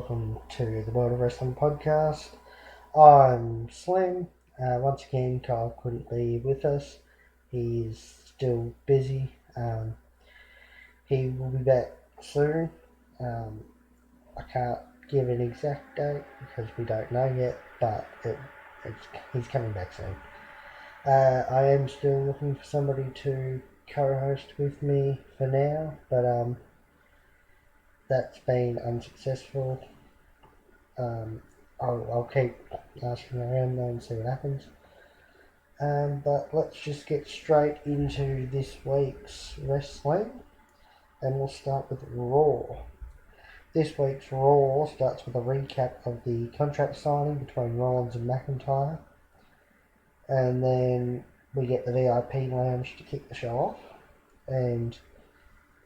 welcome to the World of Wrestling podcast. I'm Slim. Once again, Kyle couldn't be with us. He's still busy. He will be back soon. I can't give an exact date because we don't know yet, but he's coming back soon. I am still looking for somebody to co-host with me for now, but that's been unsuccessful. I'll keep asking around there and see what happens. But let's just get straight into this week's wrestling, and we'll start with Raw. This week's Raw starts with a recap of the contract signing between Rollins and McIntyre, and then we get the VIP lounge to kick the show off, and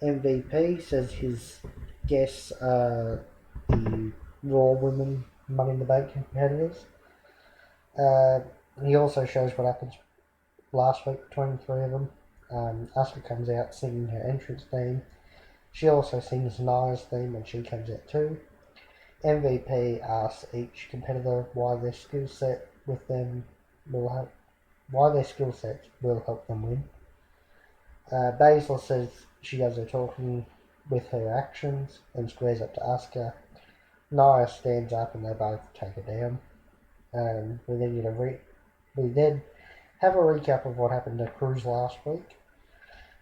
MVP says his guests are the Raw Women Money in the Bank competitors. He also shows what happened last week between the three of them. Asuka comes out singing her entrance theme. She also sings Nia's theme when she comes out too. MVP asks each competitor why their skill sets will help them win. Baszler says she does her talking with her actions and squares up to Asuka. Nia stands up and they both take her down. We then have a recap of what happened to Cruz last week,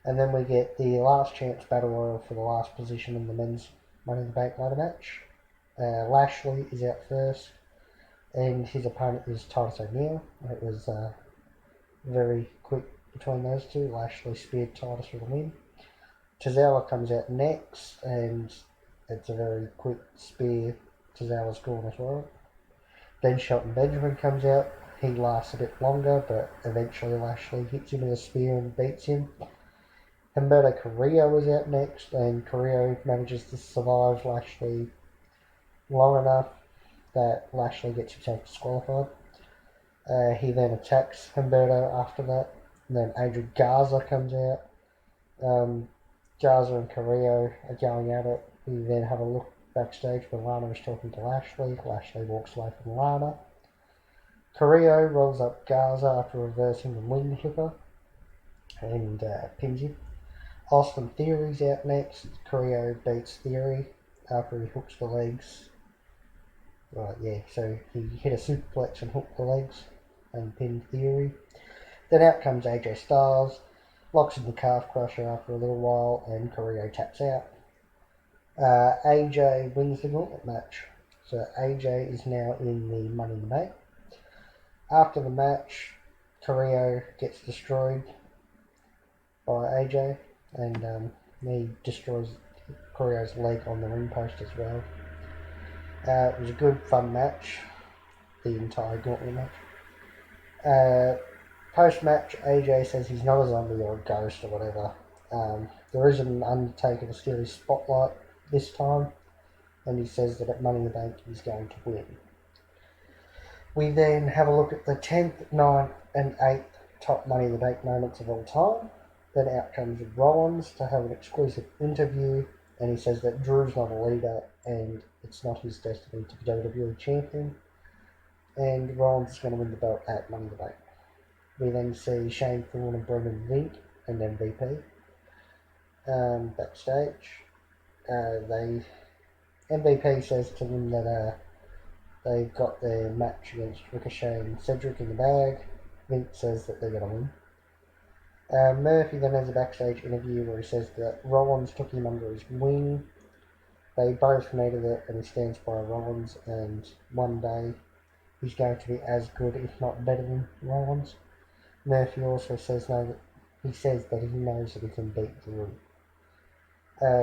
and then we get the last chance battle royal for the last position in the men's Money in the Bank ladder match. Lashley is out first, and his opponent is Titus O'Neil. It was very quick between those two. Lashley speared Titus for the win. Tozawa comes out next, and it's a very quick spear. Tozawa's gone as well. Then Shelton Benjamin comes out. He lasts a bit longer, but eventually Lashley hits him with a spear and beats him. Humberto Carrillo is out next, and Carrillo manages to survive Lashley long enough that Lashley gets himself disqualified. He then attacks Humberto after that, and then Angel Garza comes out. Garza and Carrillo are going at it. We then have a look backstage where Lana is talking to Lashley. Lashley walks away from Lana. Carrillo rolls up Garza after reversing the wing hipper and pins him. Austin Theory's out next. Carrillo beats Theory after he hooks the legs. So he hit a superplex and hooked the legs and pinned Theory. Then out comes AJ Styles, locks in the calf crusher after a little while, and Carrillo taps out. AJ wins the gauntlet match. So AJ is now in the Money in the Bank. After the match, Carrillo gets destroyed by AJ, and he destroys Carrillo's leg on the ring post as well. It was a good, fun match, the entire gauntlet match. Post-match, AJ says he's not a zombie or a ghost or whatever. There is an Undertaker to steal his spotlight this time, and he says that at Money in the Bank he's going to win. We then have a look at the 10th, 9th, and 8th top Money in the Bank moments of all time. Then out comes Rollins to have an exclusive interview, and he says that Drew's not a leader and it's not his destiny to be WWE champion, and Rollins is going to win the belt at Money in the Bank. We then see Shane Thorne and Brendan Vink and MVP backstage. MVP says to them that they've got their match against Ricochet and Cedric in the bag. Vink says that they're going to win. Murphy then has a backstage interview where he says that Rollins took him under his wing. They both needed it, and he stands by Rollins, and one day he's going to be as good, if not better, than Rollins. Murphy also says that he knows that he can beat Drew.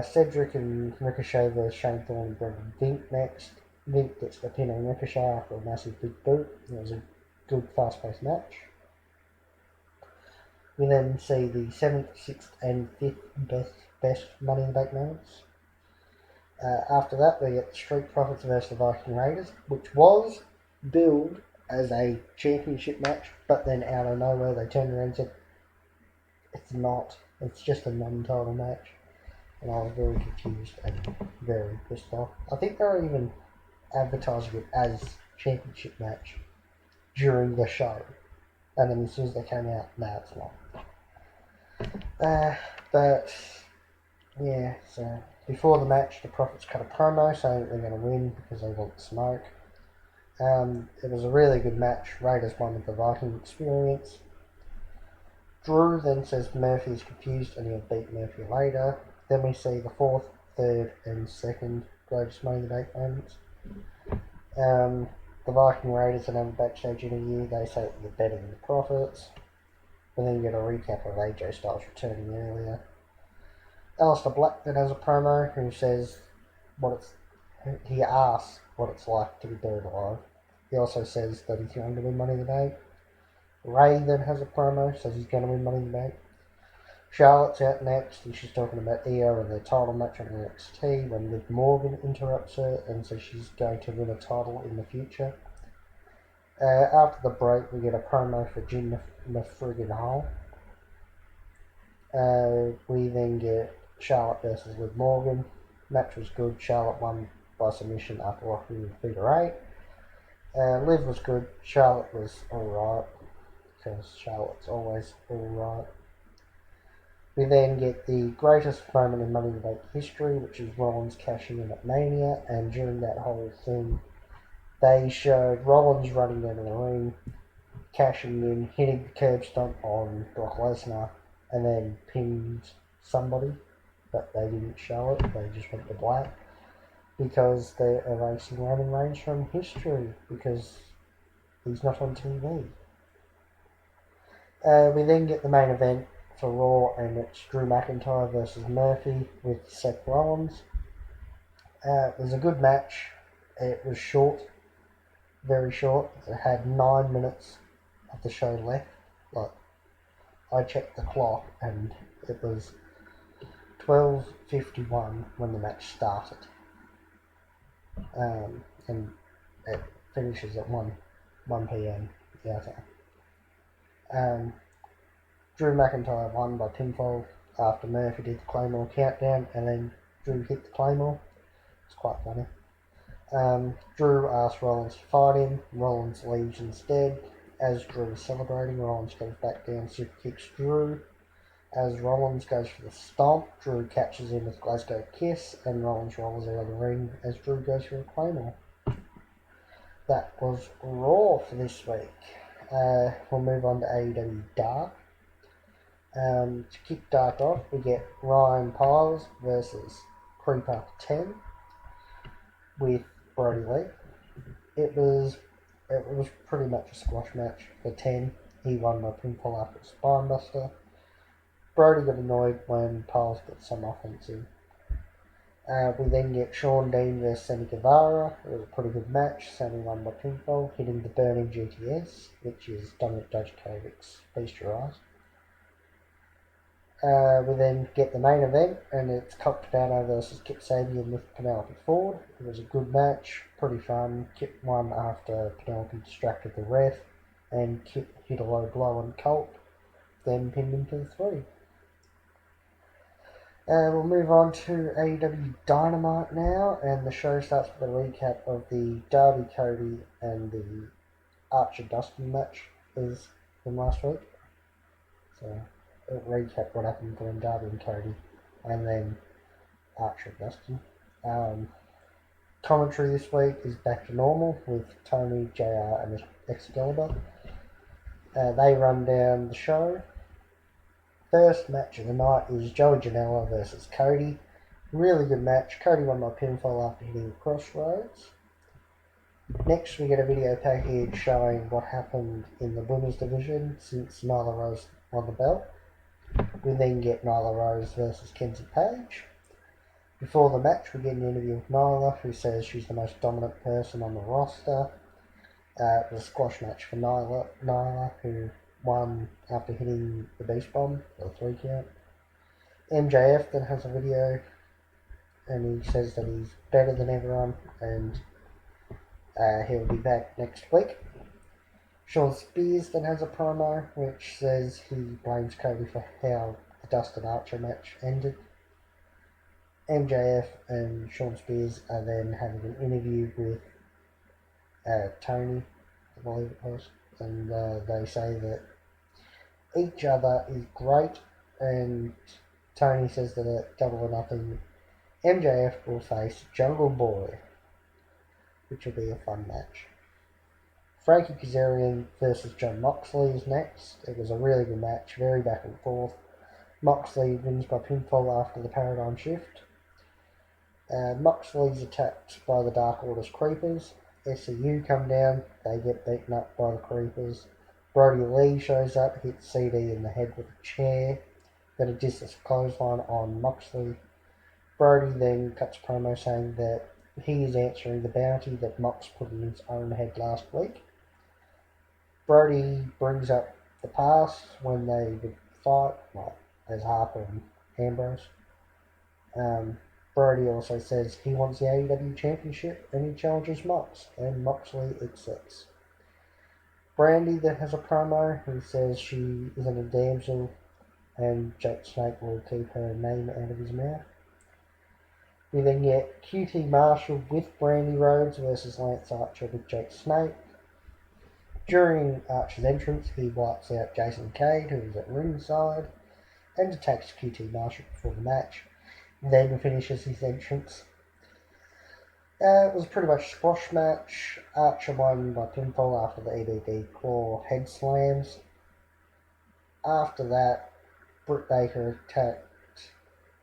Cedric and Ricochet vs Shane Thorne and Brendan Vink next. Vink gets the pin on Ricochet after a massive big boot. It was a good, fast-paced match. We then see the 7th, 6th, and 5th best Money in the Bank moments. After that, we get the Street Profits versus the Viking Raiders, which was billed as a championship match, but then out of nowhere they turned around and said, it's not, it's just a non-title match. And I was very confused and very pissed off. I think they were even advertising it as championship match during the show. And then as soon as they came out, no, it's not. But yeah, so before the match, the Profits cut a promo saying that they're going to win because they want the smoke. It was a really good match. Raiders won with the Viking experience. Drew then says Murphy is confused and he'll beat Murphy later. Then we see the fourth, third, and second greatest Money in the Bank moments. The Viking Raiders then have a backstage interview. They say that they're better than the Profits. And then you get a recap of AJ Styles returning earlier. Aleister Black then has a promo who says he asks what it's like to be buried alive. He also says that he's going to win Money in the Bank. Ray then has a promo, says he's going to win Money in the Bank. Charlotte's out next, and she's talking about Io and their title match on NXT when Liv Morgan interrupts her and says she's going to win a title in the future. After the break, we get a promo for Jinder Mahal. We then get Charlotte versus Liv Morgan. Match was good. Charlotte won by submission after locking with figure 8. Liv was good. Charlotte was alright, because Charlotte's always alright. We then get the greatest moment in Money in the Bank history, which is Rollins cashing in at Mania, and during that whole thing, they showed Rollins running down to the ring, cashing in, hitting the curb stomp on Brock Lesnar, and then pinned somebody, but they didn't show it, they just went to black, because they're erasing Roman Reigns from history, because he's not on TV. We then get the main event for Raw, and it's Drew McIntyre versus Murphy with Seth Rollins. It was a good match. It was short, very short. It had 9 minutes of the show left. Like, I checked the clock and it was 12:51 when the match started. And it finishes at 1 p.m. Yeah, okay. Drew McIntyre won by pinfall after Murphy did the Claymore countdown, and then Drew hit the Claymore. It's quite funny. Drew asked Rollins to fight him. Rollins leaves instead. As Drew is celebrating, Rollins goes back down, super kicks Drew. As Rollins goes for the stomp, Drew catches him with Glasgow Kiss, and Rollins rolls out of the ring as Drew goes for a Claymore. That was Raw for this week. We'll move on to AEW Dark. To kick Dark off, we get Ryan Piles versus Creeper 10 with Brody Lee. It was pretty much a squash match for 10. He won by pinfall after a spinebuster. Brody got annoyed when Piles got some offense in. We then get Sean Dean versus Sammy Guevara. It was a pretty good match. Sammy won by pinfall, hitting the Burning GTS, which is Dominic Dijakovic's Feast Your Eyes. We then get the main event, and it's Colt Cabana versus Kip Sabian with Penelope Ford. It was a good match, pretty fun. Kip won after Penelope distracted the ref, and Kip hit a low blow on Colt, then pinned him to the 3. We'll move on to AEW Dynamite now, and the show starts with a recap of the Darby Cody and the Archer Dustin match from last week. So it'll recap what happened between Darby and Cody, and then Archer Dustin. Commentary this week is back to normal with Tony, JR, and Excalibur. They run down the show. First match of the night is Joey Janela versus Cody. Really good match. Cody won by pinfall after hitting Crossroads. Next, we get a video package showing what happened in the women's division since Nyla Rose won the belt. We then get Nyla Rose versus Kenzie Page. Before the match, we get an interview with Nyla, who says she's the most dominant person on the roster. It was a squash match for Nyla, who won after hitting the Beast Bomb for a 3 count. MJF then has a video, and he says that he's better than everyone, and he'll be back next week. Shawn Spears then has a promo, which says he blames Cody for how the Dustin Archer match ended. MJF and Shawn Spears are then having an interview with Tony, I believe it was, and they say that each other is great, and Tony says that at Double or Nothing, MJF will face Jungle Boy, which will be a fun match. Frankie Kazarian versus Jon Moxley is next. It was a really good match, very back and forth. Moxley wins by pinfall after the paradigm shift. Moxley's attacked by the Dark Order's Creepers. SCU come down, they get beaten up by the Creepers. Brody Lee shows up, hits CD in the head with a chair, then a discus clothesline on Moxley. Brody then cuts a promo saying that he is answering the bounty that Mox put in his own head last week. Brody brings up the past when they would fight, like as Harper and Ambrose. Brody also says he wants the AEW Championship and he challenges Mox, and Moxley accepts. Brandy then has a promo who says she isn't a damsel and Jake Snake will keep her name out of his mouth. We then get QT Marshall with Brandy Rhodes versus Lance Archer with Jake Snake. During Archer's entrance, he wipes out Jason Cade, who is at ringside, and attacks QT Marshall before the match. Then finishes his entrance. It was pretty much a squash match. Archer won by pinfall after the EBD claw head slams. After that, Britt Baker attacked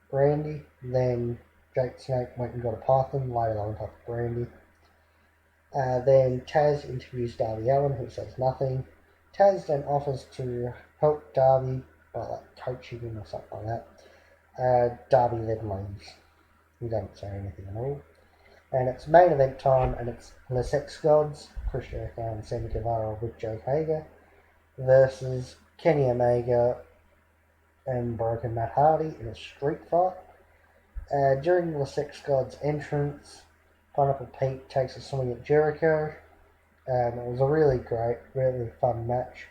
Brandy. Then Jake Snake went and got a Python, laid it on top of Brandy. Then Taz interviews Darby Allin, who says nothing. Taz then offers to help Darby by coaching him or something like that. Darby then leaves. He doesn't say anything at all. And it's main event time, and it's the Sex Gods, Chris Jericho and Sammy Guevara with Jake Hager, versus Kenny Omega and Broken Matt Hardy in a street fight. During the Sex Gods entrance, Pineapple Pete takes a swing at Jericho. It was a really great, really fun match.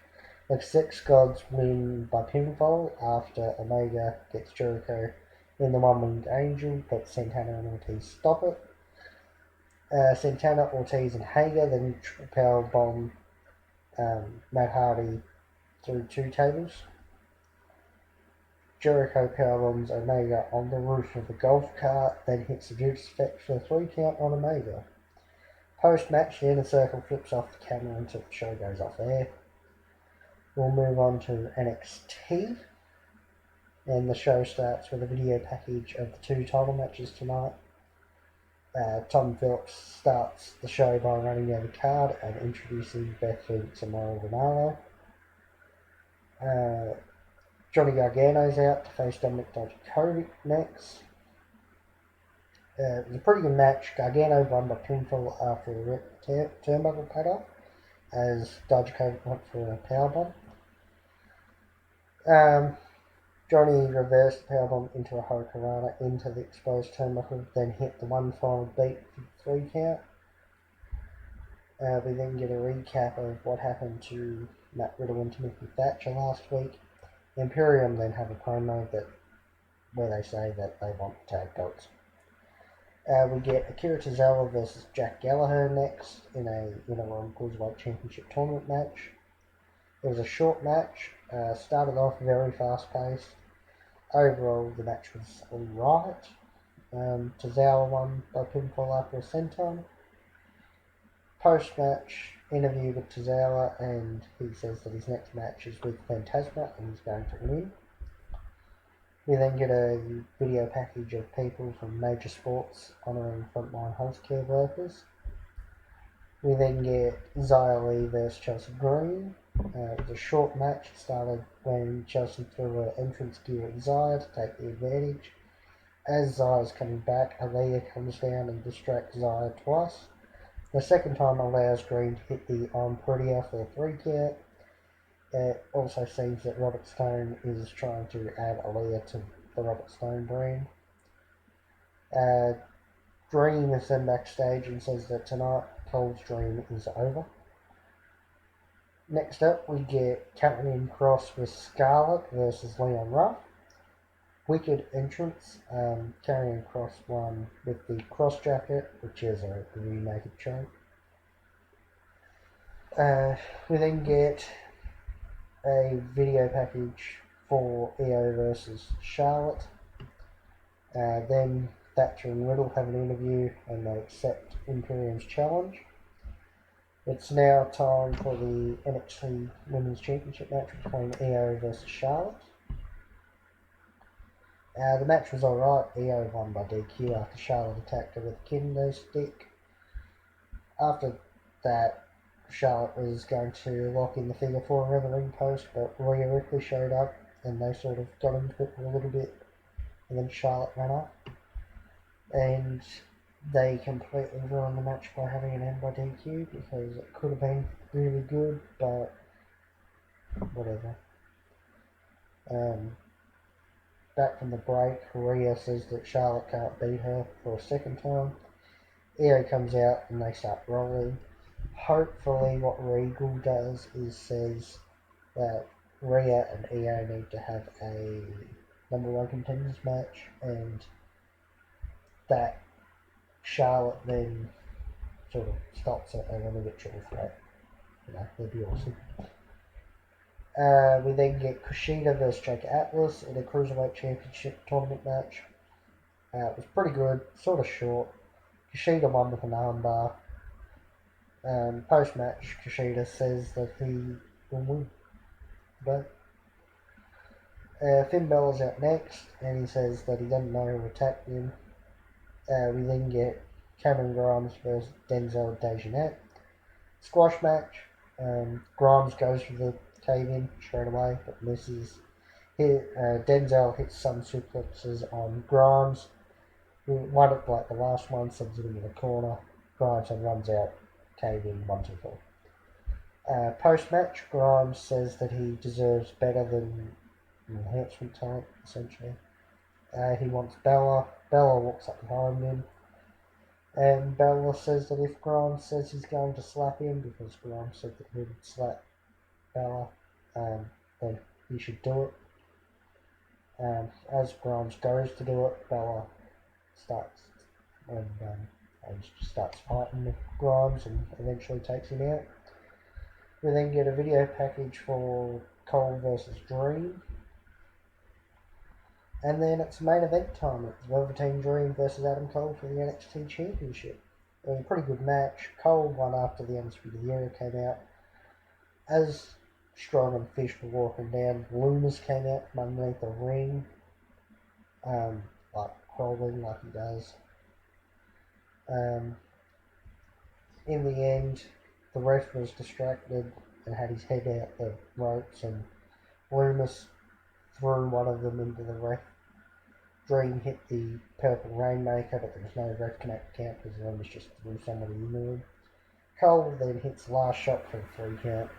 The Sex Gods win by pinfall after Omega gets Jericho in the One-Winged Angel, but Santana and Ortiz stop it. Santana, Ortiz, and Hager then power bomb Matt Hardy through two tables. Jericho powerbombs Omega on the roof of the golf cart, then hits the Judas Effect for a 3 count on Omega. Post-match, the Inner Circle flips off the camera until the show goes off air. We'll move on to NXT, and the show starts with a video package of the 2 title matches tonight. Tom Phillips starts the show by running down the card and introducing Beth Phoenix and Mauro Ranallo. Johnny Gargano's out to face Dominic Dijakovic next. It was a pretty good match. Gargano won by pinfall after a turnbuckle paddock as Dijakovic went for a powerbomb. Johnny reversed the powerbomb into a Hurricanrana into the exposed turnbuckle, then hit the one final beat for the 3 count. We then get a recap of what happened to Matt Riddle and Timothy Thatcher last week. Imperium then have a promo where they say that they want tag belts. We get Akira Tozawa versus Jack Gallagher next in a World Cruiserweight Championship tournament match. It was a short match, started off very fast paced. Overall, the match was alright. Tozawa won by pinfall after a senton. Post-match interview with Tozawa, and he says that his next match is with Phantasma and he's going to win. We then get a video package of people from major sports honouring frontline healthcare workers. We then get Xia Li versus Chelsea Green. It was a short match. It started when Chelsea threw her entrance gear at Xia to take the advantage. As Xia is coming back, Aaliyah comes down and distracts Xia twice. The second time allows Green to hit the I'm Prettier for the 3 count. It also seems that Robert Stone is trying to add Aaliyah to the Robert Stone brand. Dream is then backstage and says that tonight Cole's dream is over. Next up, we get Karrion Kross with Scarlett versus Leon Ruff. Wicked entrance. Karrion Kross won with the cross jacket, which is a rear naked choke. We then get a video package for Io versus Charlotte. Then Thatcher and Riddle have an interview and they accept Imperium's challenge. It's now time for the NXT Women's Championship match between Io versus Charlotte. The match was alright. Io won by DQ after Charlotte attacked her with a kendo stick. After that, Charlotte was going to lock in the figure four around the ring post, but Rhea Ripley showed up and they sort of got into it a little bit, and then Charlotte ran off. And they completely ruined the match by having it end by DQ because it could have been really good, but whatever. Back from the break, Rhea says that Charlotte can't beat her for a second time. Io comes out and they start rolling. Hopefully what Regal does is says that Rhea and Io need to have a number one contenders match, and that Charlotte then sort of stops it and then we get triple threat. That'd be awesome. We then get Kushida versus Jake Atlas in a Cruiserweight Championship tournament match. It was pretty good, sort of short. Kushida won with an armbar. Post-match, Kushida says that he will win. But Finn Balor's out next, and he says that he doesn't know who attacked him. We then get Cameron Grimes versus Denzel Dejournette. Squash match. Grimes goes for the cave-in straight away, but misses. Denzel hits some suplexes on Grimes. One of the last one, sends him in the corner. Grimes then runs out, cave-in, 1, 2, 4. Post-match, Grimes says that he deserves better than enhancement talent, essentially. He wants Bella. Bella walks up behind him. And Bella says that if Grimes says he's going to slap him, because Grimes said that he would slap Bella, then he should do it. As Grimes goes to do it, Bella starts and starts fighting with Grimes and eventually takes him out. We then get a video package for Cole versus Dream. And then it's main event time. It's Velveteen Dream versus Adam Cole for the NXT Championship. It was a pretty good match. Cole won after the Undisputed Era came out. As Strong and Fish were walking down, Loomis came out from underneath the ring, crawling like he does. In the end, the ref was distracted and had his head out the ropes, and Loomis threw one of them into the ref. Dream hit the Purple Rainmaker, but there was no ref connect count because Loomis just threw somebody into him. Cole then hits the last shot for a 3 count.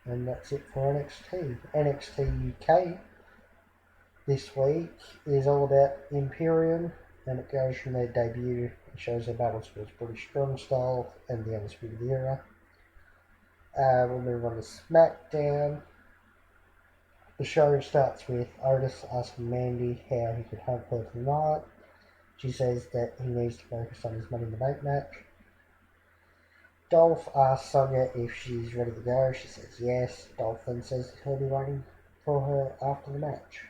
And that's it for NXT. NXT UK this week is all about Imperium, and it goes from their debut. It shows their battles for its British Strong Style and the Undisputed Era. We'll move on to SmackDown. The show starts with Otis asking Mandy how he could help her tonight. She says that he needs to focus on his Money in the Bank match. Dolph asks Sonya if she's ready to go. She says yes. Dolph then says that he'll be waiting for her after the match.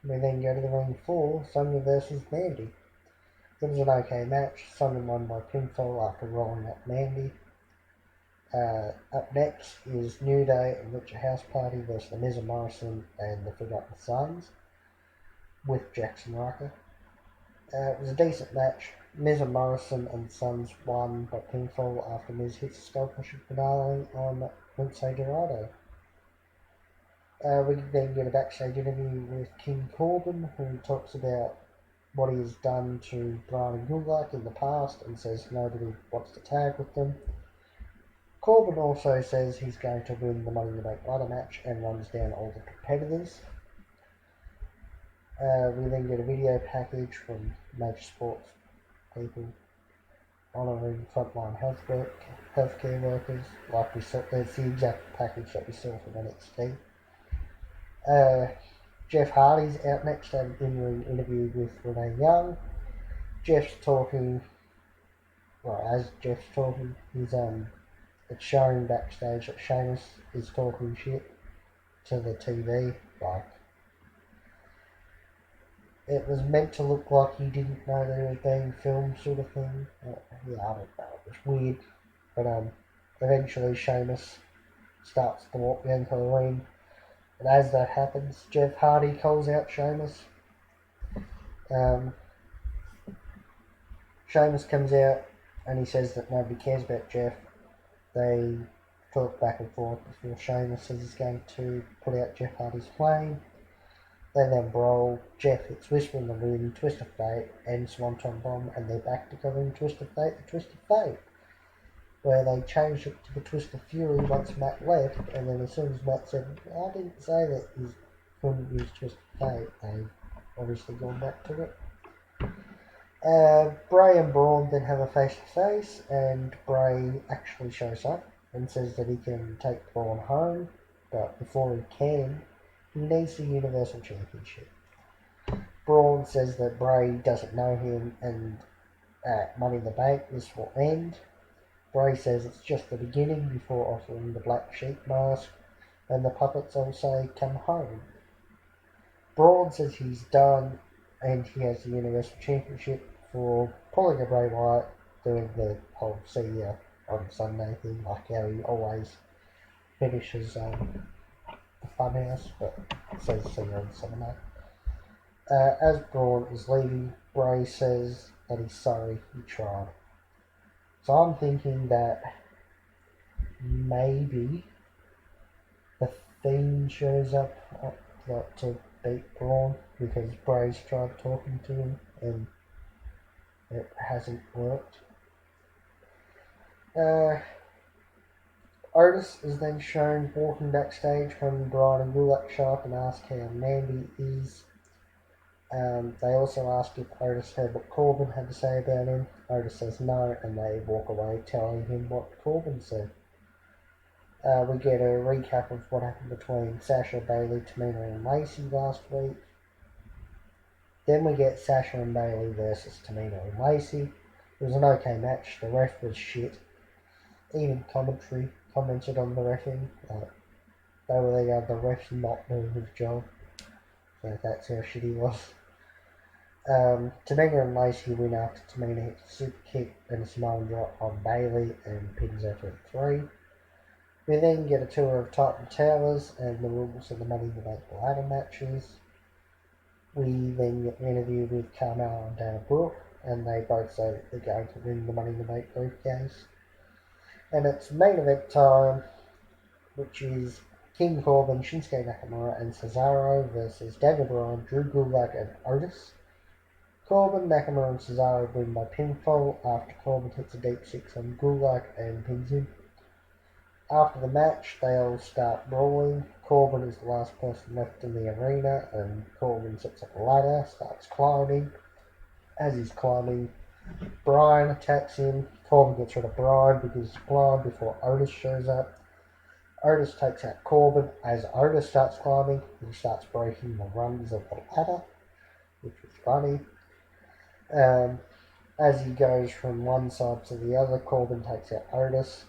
We then go to the ring for Sonya versus Mandy. It was an okay match. Sonya won by pinfall after rolling up Mandy. Up next is New Day and Lucha House Party versus The Miz and Morrison and the Forgotten Sons with Jackson Riker. It was a decent match. Miz and Morrison and Sons won by pinfall after Miz hits a skull crushing finale on Lince Dorado. We then get a backstage interview with King Corbin, who talks about what he has done to Brian and Gulak in the past and says nobody wants to tag with them. Corbin also says he's going to win the Money in the Bank ladder match and runs down all the competitors. We then get a video package from major sports people honouring frontline healthcare workers, like we saw. That's the exact package that we saw from NXT. Jeff Hardy's out next to have an in-ring interview with Renee Young. As Jeff's talking, he's it's showing backstage that Sheamus is talking shit to the TV. Like, it was meant to look like he didn't know that it was being filmed, sort of thing. Yeah, I don't know. It was weird. But eventually Sheamus starts to walk down to the ring. And as that happens, Jeff Hardy calls out Sheamus. Sheamus comes out and he says that nobody cares about Jeff. They talk back and forth before Sheamus says he's going to put out Jeff Hardy's flame. They then brawl. Jeff hits Whisper in the Wind, Twist of Fate, and Swanton Bomb, and they're back together in Twist of Fate, the Twist of Fate, where they changed it to the Twist of Fury once Matt left, and then as soon as Matt said, I didn't say that he couldn't use Twist of Fate, they've obviously gone back to it. Bray and Braun then have a face-to-face, and Bray actually shows up and says that he can take Braun home, but before he can, he needs the Universal Championship. Braun says that Bray doesn't know him, and at Money in the Bank this will end. Bray says it's just the beginning before offering the Black Sheep mask, and the puppets all say, come home. Braun says he's done, and he has the Universal Championship for pulling a Bray Wyatt, doing the whole see ya on Sunday thing, like how he always finishes the Funhouse, but says see ya on Sunday. As Braun is leaving, Bray says that he's sorry he tried. So I'm thinking that maybe the Fiend shows up to beat Braun because Bray's tried talking to him and it hasn't worked. Otis is then shown walking backstage when Bryan and Gulak show up and ask how Mandy is. They also ask if Otis heard what Corbin had to say about him. Otis says no, and they walk away telling him what Corbin said. We get a recap of what happened between Sasha, Bayley, Tamina, and Lacey last week. Then we get Sasha and Bayley versus Tamina and Lacey. It was an okay match. The ref was shit. Even commentary commented on the reffing. They were there, the ref's not doing his job. So that's how shit he was. Tamina and Lacey win after Tamina hits a super kick and a Samoan drop on Bayley and pins her for 3. We then get a tour of Titan Towers and the rules of the Money in the Bank ladder matches. We then get an interview with Carmella and Dana Brooke, and they both say that they're going to win the Money in the Bank briefcase. And it's main event time, which is King Corbin, Shinsuke Nakamura, and Cesaro versus Daniel Bryan, Drew Gulak, and Otis. Corbin, Nakamura, and Cesaro win by pinfall after Corbin hits a deep 6 on Gulak and pins him. After the match, they all start brawling. Corbin is the last person left in the arena, and Corbin sets up a ladder, starts climbing. As he's climbing, Bryan attacks him. Corbin gets rid of Bryan because he's blind before Otis shows up. Otis takes out Corbin. As Otis starts climbing, he starts breaking the rungs of the ladder, which was funny. As he goes from one side to the other, Corbin takes out Otis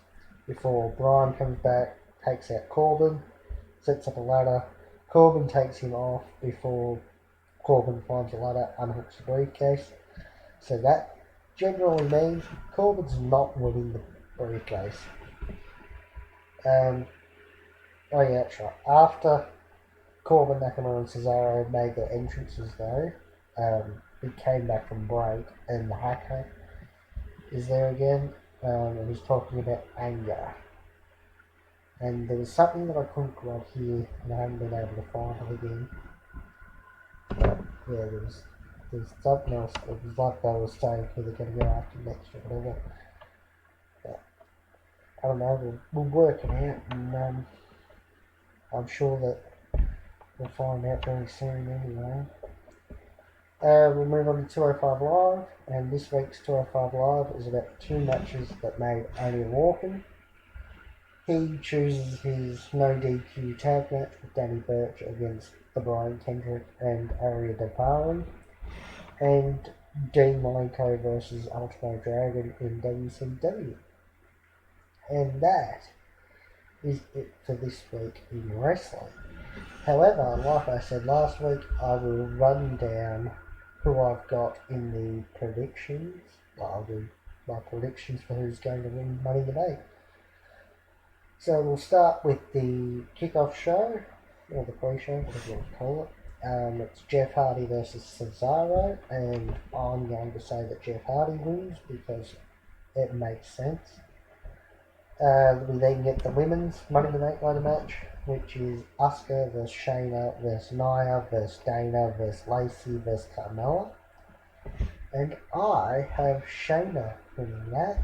before Bryan comes back, takes out Corbin, sets up a ladder. Corbin takes him off before Corbin climbs the ladder, unhooks the briefcase. So that generally means Corbin's not winning the briefcase. Oh yeah, that's right. After Corbin, Nakamura, and Cesaro made their entrances though, he came back from break, and the Hacker is there again, and he's talking about anger. And there was something that I couldn't quite hear, and I haven't been able to find it again. But yeah, there's something else. It was like they were saying who they're going to go after next or whatever. But I don't know, we'll work it out, and I'm sure that we'll find out very soon anyway. We'll move on to 205 Live, and this week's 205 Live is about 2 matches that made Oney Lorcan. He chooses his no DQ tag match with Danny Burch against the Brian Kendrick and Aria Depari, and Dean Malenko versus Ultimo Dragon in WCW. And that is it for this week in wrestling. However, like I said last week, I will run down who I've got in the predictions. I'll do my predictions for who's going to win Money in the Bank. So we'll start with the kickoff show, or the pre-show, whatever you want to call it. It's Jeff Hardy versus Cesaro, and I'm going to say that Jeff Hardy wins because it makes sense. We then get the women's Money in the Bank ladder match, which is Asuka versus Shayna versus Nia versus Dana versus Lacey versus Carmella. And I have Shayna winning that.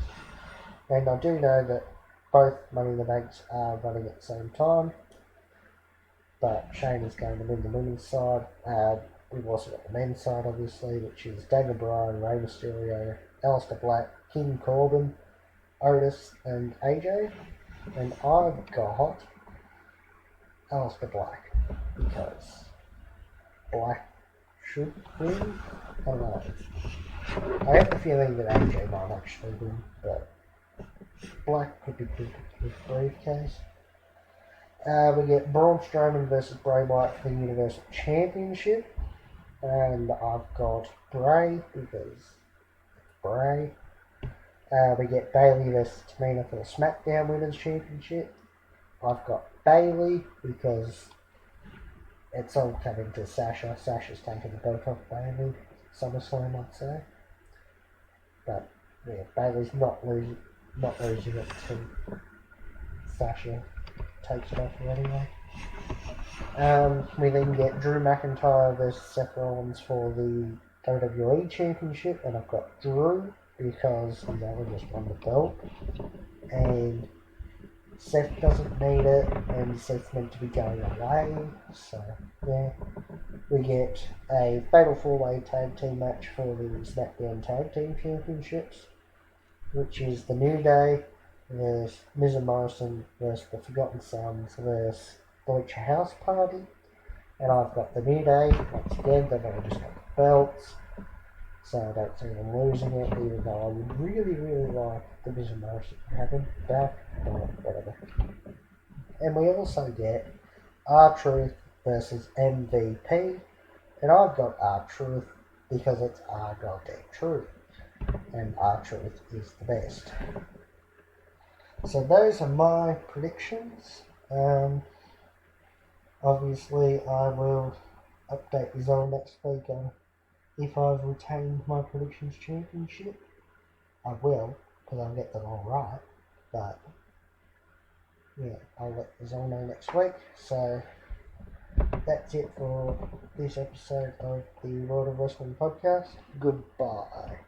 And I do know that both Money in the Banks are running at the same time. But Shayna's going to win the women's side. We've also got the men's side, obviously, which is Daniel Bryan, Rey Mysterio, Aleister Black, King Corbin, Otis, and AJ. And I've got Aleister Black because Black should win. I don't know. I have the feeling that AJ might actually win, but Black could be good with briefcase. We get Braun Strowman versus Bray Wyatt for the Universal Championship. And I've got Bray because it's Bray. We get Bayley versus Tamina for the SmackDown Women's Championship. I've got Bayley because it's all coming to Sasha. Sasha's taking the belt off Bayley. SummerSlam, I'd say. But yeah, Bayley's not losing it to Sasha. Takes it off her anyway. We then get Drew McIntyre versus Seth Rollins for the WWE Championship, and I've got Drew because he's only just won the belt, and Seth doesn't need it, and Seth's meant to be going away, so yeah. We get a Fatal 4-Way Tag Team match for the SmackDown Tag Team Championships, which is the New Day versus Miz and Morrison versus the Forgotten Sons versus the Lucha House Party. And I've got the New Day. Once again, they've only just got the belts, so I don't see them losing it, even though I would really, really like the Miz and Morrison to have them back, but whatever. And we also get R-Truth versus MVP. And I've got R-Truth because it's R goddamn truth. And R-Truth is the best. So those are my predictions. Obviously, I will update you all next week on if I've retained my predictions championship. I will, because I'll get them all right. But yeah, I'll let you all know next week. So that's it for this episode of the World of Wrestling podcast. Goodbye.